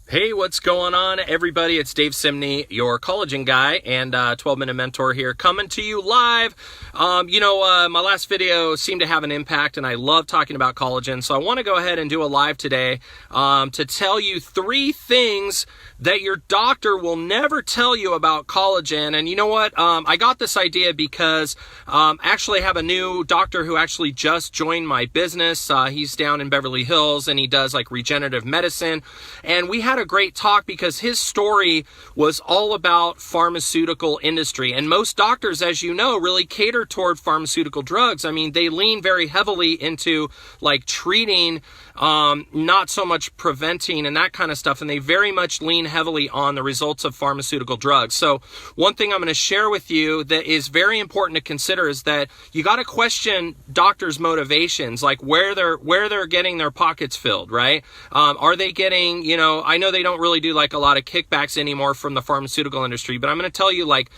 Hey, what's going on, everybody? It's Dave Simney, your collagen guy and 12-minute mentor here, coming to you live. My last video seemed to have an impact, and I love talking about collagen, so I want to go ahead and do a live today to tell you 3 things that your doctor will never tell you about collagen. And you know what? I got this idea because I actually have a new doctor who actually just joined my business. He's down in Beverly Hills, and he does like regenerative medicine, and we had a great talk because his story was all about pharmaceutical industry. And most doctors, as you know, really cater toward pharmaceutical drugs. I mean, they lean very heavily into like treating, not so much preventing and that kind of stuff. And they very much lean heavily on the results of pharmaceutical drugs. So one thing I'm going to share with you that is very important to consider is that you got to question doctors' motivations, like where they're getting their pockets filled, right? Are they getting, I know they don't really do like a lot of kickbacks anymore from the pharmaceutical industry, but I'm going to tell you, like,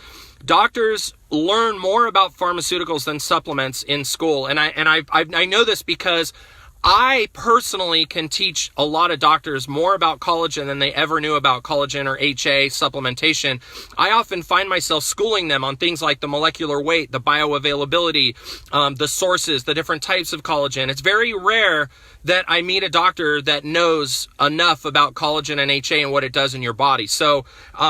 doctors learn more about pharmaceuticals than supplements in school. And I know this because I personally can teach a lot of doctors more about collagen than they ever knew about collagen or HA supplementation. I often find myself schooling them on things like the molecular weight, the bioavailability, the sources, the different types of collagen. It's very rare that I meet a doctor that knows enough about collagen and HA and what it does in your body. So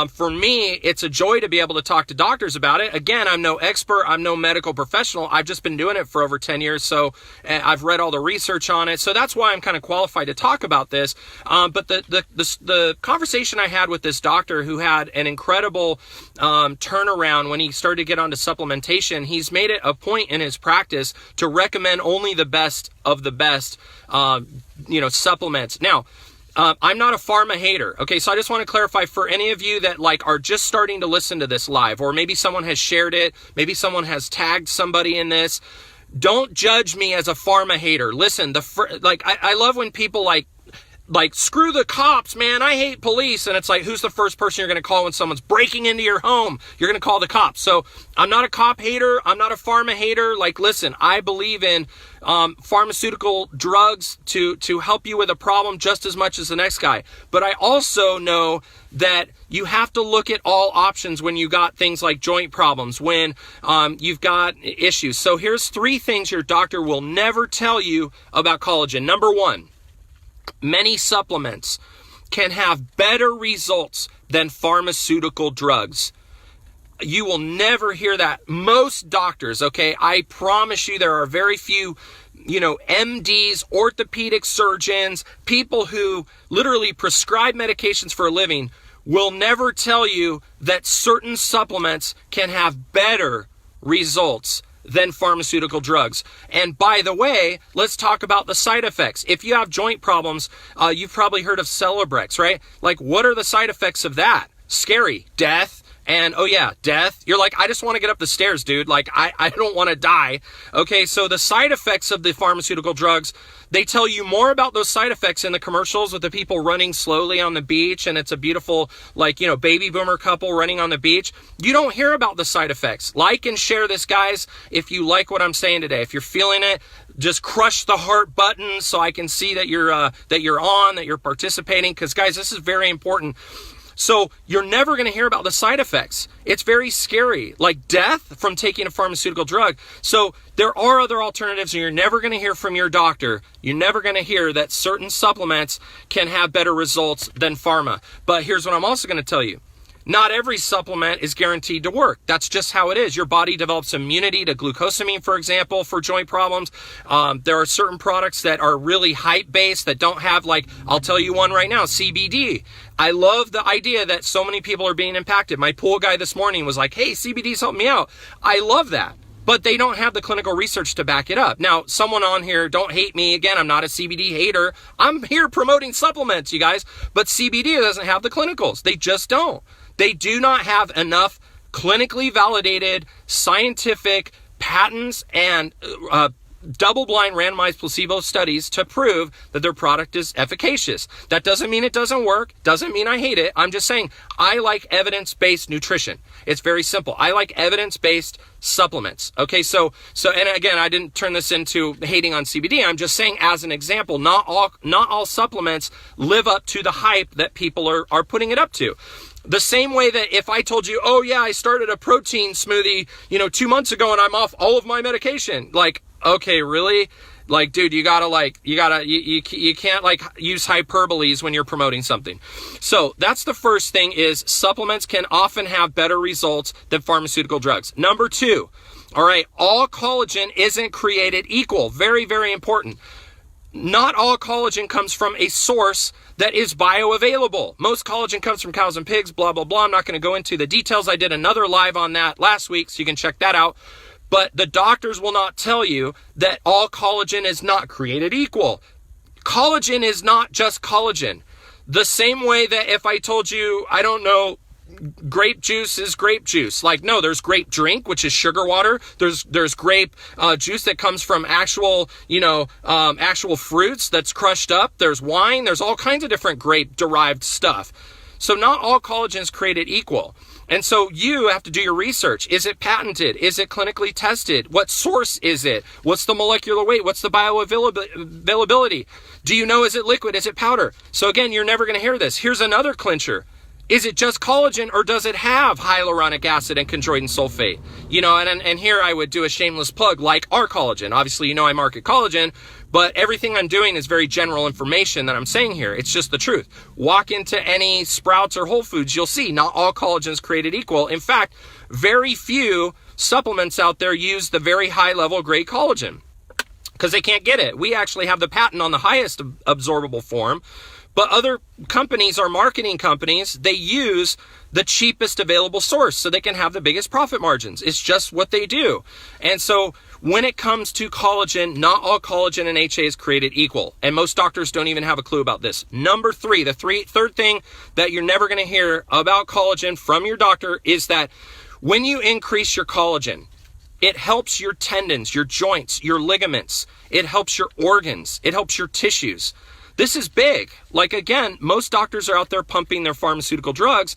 for me, it's a joy to be able to talk to doctors about it. Again, I'm no expert. I'm no medical professional. I've just been doing it for over 10 years. So I've read all the research on it. So that's why I'm kind of qualified to talk about this. But the conversation I had with this doctor, who had an incredible turnaround when he started to get onto supplementation, he's made it a point in his practice to recommend only the best of the best supplements. Now, I'm not a pharma hater. Okay, so I just want to clarify for any of you that like are just starting to listen to this live, or maybe someone has shared it, maybe someone has tagged somebody in this. Don't judge me as a pharma hater. Listen, I love when people like screw the cops, man. I hate police. And it's like, who's the first person you're going to call when someone's breaking into your home? You're going to call the cops. So I'm not a cop hater. I'm not a pharma hater. Like, listen, I believe in pharmaceutical drugs to help you with a problem just as much as the next guy. But I also know that you have to look at all options when you got things like joint problems, when you've got issues. So here's 3 things your doctor will never tell you about collagen. Number 1, many supplements can have better results than pharmaceutical drugs. You will never hear that. Most doctors, okay, I promise you there are very few, MDs, orthopedic surgeons, people who literally prescribe medications for a living will never tell you that certain supplements can have better results than pharmaceutical drugs. And by the way, let's talk about the side effects. If you have joint problems, you've probably heard of Celebrex, right? Like, what are the side effects of that? Scary. Death. And death. You're like, I just want to get up the stairs, dude. Like, I don't want to die. Okay, so the side effects of the pharmaceutical drugs, they tell you more about those side effects in the commercials with the people running slowly on the beach, and it's a beautiful, baby boomer couple running on the beach. You don't hear about the side effects. Like and share this, guys, if you like what I'm saying today. If you're feeling it, just crush the heart button so I can see that you're participating, because, guys, this is very important. So you're never going to hear about the side effects. It's very scary, like death from taking a pharmaceutical drug. So there are other alternatives, and you're never going to hear from your doctor. You're never going to hear that certain supplements can have better results than pharma. But here's what I'm also going to tell you. Not every supplement is guaranteed to work. That's just how it is. Your body develops immunity to glucosamine, for example, for joint problems. There are certain products that are really hype-based that don't have, I'll tell you one right now, CBD. I love the idea that so many people are being impacted. My pool guy this morning was like, hey, CBD's helping me out. I love that. But they don't have the clinical research to back it up. Now, someone on here, don't hate me. Again, I'm not a CBD hater. I'm here promoting supplements, you guys. But CBD doesn't have the clinicals. They just don't. They do not have enough clinically validated scientific patents and double-blind randomized placebo studies to prove that their product is efficacious. That doesn't mean it doesn't work, doesn't mean I hate it. I'm just saying I like evidence-based nutrition. It's very simple. I like evidence-based supplements. Okay, so and again, I didn't turn this into hating on CBD. I'm just saying as an example, not all supplements live up to the hype that people are putting it up to. The same way that if I told you, oh yeah, I started a protein smoothie, 2 months ago and I'm off all of my medication. Like, okay, really? Like, dude, you can't use hyperboles when you're promoting something. So that's the first thing, is supplements can often have better results than pharmaceutical drugs. Number 2, all right, all collagen isn't created equal. Very, very important. Not all collagen comes from a source that is bioavailable. Most collagen comes from cows and pigs, blah, blah, blah. I'm not going to go into the details. I did another live on that last week, so you can check that out. But the doctors will not tell you that all collagen is not created equal. Collagen is not just collagen. The same way that if I told you, I don't know, grape juice is grape juice. Like, no, there's grape drink, which is sugar water. There's grape juice that comes from actual fruits that's crushed up. There's wine. There's all kinds of different grape derived stuff. So not all collagen is created equal. And so you have to do your research. Is it patented? Is it clinically tested? What source is it? What's the molecular weight? What's the bioavailability? Do you know, is it liquid? Is it powder? So again, you're never going to hear this. Here's another clincher. Is it just collagen, or does it have hyaluronic acid and chondroitin sulfate? And here I would do a shameless plug, like our collagen. Obviously, I market collagen, but everything I'm doing is very general information that I'm saying here. It's just the truth. Walk into any Sprouts or Whole Foods, you'll see not all collagen is created equal. In fact, very few supplements out there use the very high level grade collagen because they can't get it. We actually have the patent on the highest absorbable form. But other companies are marketing companies. They use the cheapest available source so they can have the biggest profit margins. It's just what they do. And so when it comes to collagen, not all collagen and HA is created equal. And most doctors don't even have a clue about this. Number 3, third thing that you're never going to hear about collagen from your doctor is that when you increase your collagen, it helps your tendons, your joints, your ligaments. It helps your organs. It helps your tissues. This is big. Like, again, most doctors are out there pumping their pharmaceutical drugs.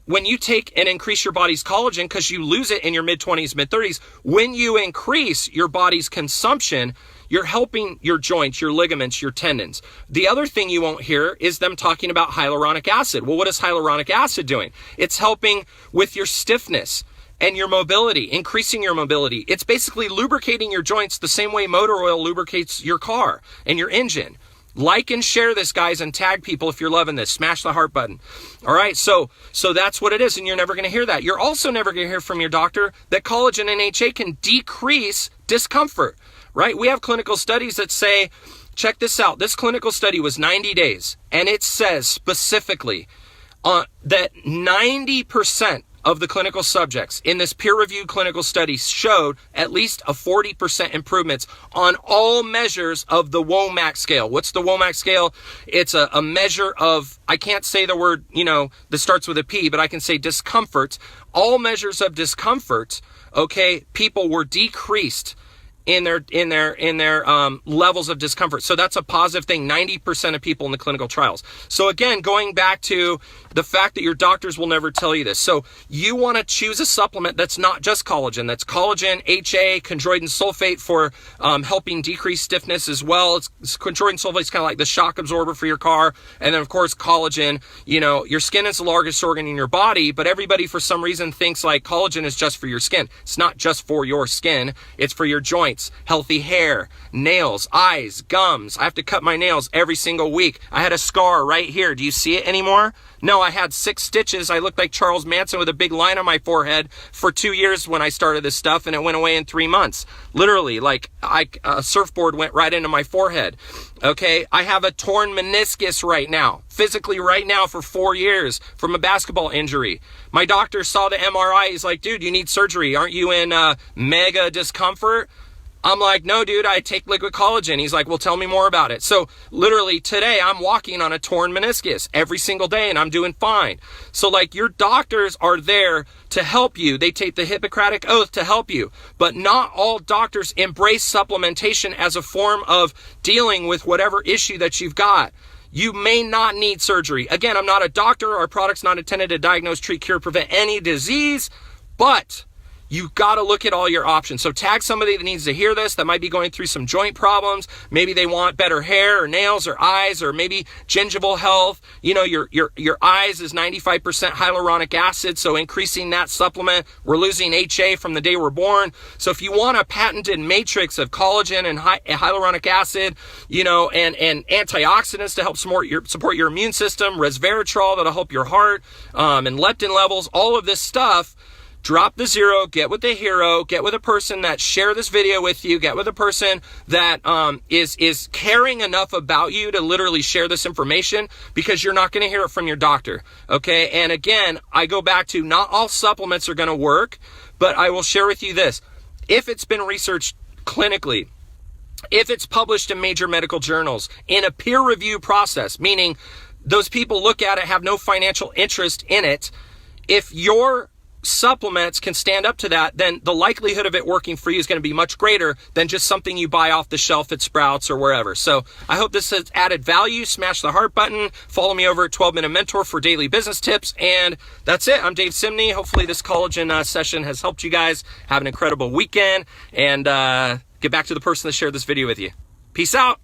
When you take and increase your body's collagen, because you lose it in your mid-20s, mid-30s, when you increase your body's consumption, you're helping your joints, your ligaments, your tendons. The other thing you won't hear is them talking about hyaluronic acid. Well, what is hyaluronic acid doing? It's helping with your stiffness and your mobility, increasing your mobility. It's basically lubricating your joints the same way motor oil lubricates your car and your engine. Like and share this, guys, and tag people if you're loving this. Smash the heart button. All right, so that's what it is, and you're never going to hear that. You're also never going to hear from your doctor that collagen and HA can decrease discomfort, right? We have clinical studies that say, check this out. This clinical study was 90 days, and it says specifically that 90% of the clinical subjects in this peer-reviewed clinical study showed at least a 40% improvements on all measures of the WOMAC scale. What's the WOMAC scale? It's a measure of, I can't say the word, that starts with a P, but I can say discomfort. All measures of discomfort, okay, people were decreased in their levels of discomfort. So that's a positive thing. 90% of people in the clinical trials. So again, going back to the fact that your doctors will never tell you this. So you want to choose a supplement that's not just collagen. That's collagen, HA, chondroitin sulfate for helping decrease stiffness as well. Chondroitin sulfate is kind of like the shock absorber for your car. And then of course, collagen, your skin is the largest organ in your body, but everybody for some reason thinks like collagen is just for your skin. It's not just for your skin. It's for your joints. Healthy hair, nails, eyes, gums. I have to cut my nails every single week. I had a scar right here. Do you see it anymore? No, I had 6 stitches. I looked like Charles Manson with a big line on my forehead for 2 years when I started this stuff, and it went away in 3 months. Literally, like a surfboard went right into my forehead. Okay, I have a torn meniscus right now, physically right now for 4 years from a basketball injury. My doctor saw the MRI. He's like, dude, you need surgery. Aren't you in mega discomfort? I'm like, no, dude, I take liquid collagen. He's like, well, tell me more about it. So literally today I'm walking on a torn meniscus every single day and I'm doing fine. So like your doctors are there to help you. They take the Hippocratic Oath to help you, but not all doctors embrace supplementation as a form of dealing with whatever issue that you've got. You may not need surgery. Again, I'm not a doctor. Our product's not intended to diagnose, treat, cure, prevent any disease, but you got to look at all your options. So tag somebody that needs to hear this, that might be going through some joint problems. Maybe they want better hair or nails or eyes, or maybe gingival health. You know, your eyes is 95% hyaluronic acid. So increasing that supplement, we're losing HA from the day we're born. So if you want a patented matrix of collagen and hyaluronic acid, you know, and antioxidants to help support your immune system, resveratrol that'll help your heart, and leptin levels, all of this stuff, drop the zero, get with the hero, get with a person that share this video with you, get with a person that is caring enough about you to literally share this information, because you're not going to hear it from your doctor, okay? And again, I go back to not all supplements are going to work, but I will share with you this. If it's been researched clinically, if it's published in major medical journals in a peer review process, meaning those people look at it, have no financial interest in it, if your supplements can stand up to that, then the likelihood of it working for you is going to be much greater than just something you buy off the shelf at Sprouts or wherever. So I hope this has added value. Smash the heart button. Follow me over at 12 Minute Mentor for daily business tips. And that's it. I'm Dave Simney. Hopefully this collagen session has helped you guys have an incredible weekend, and get back to the person that shared this video with you. Peace out.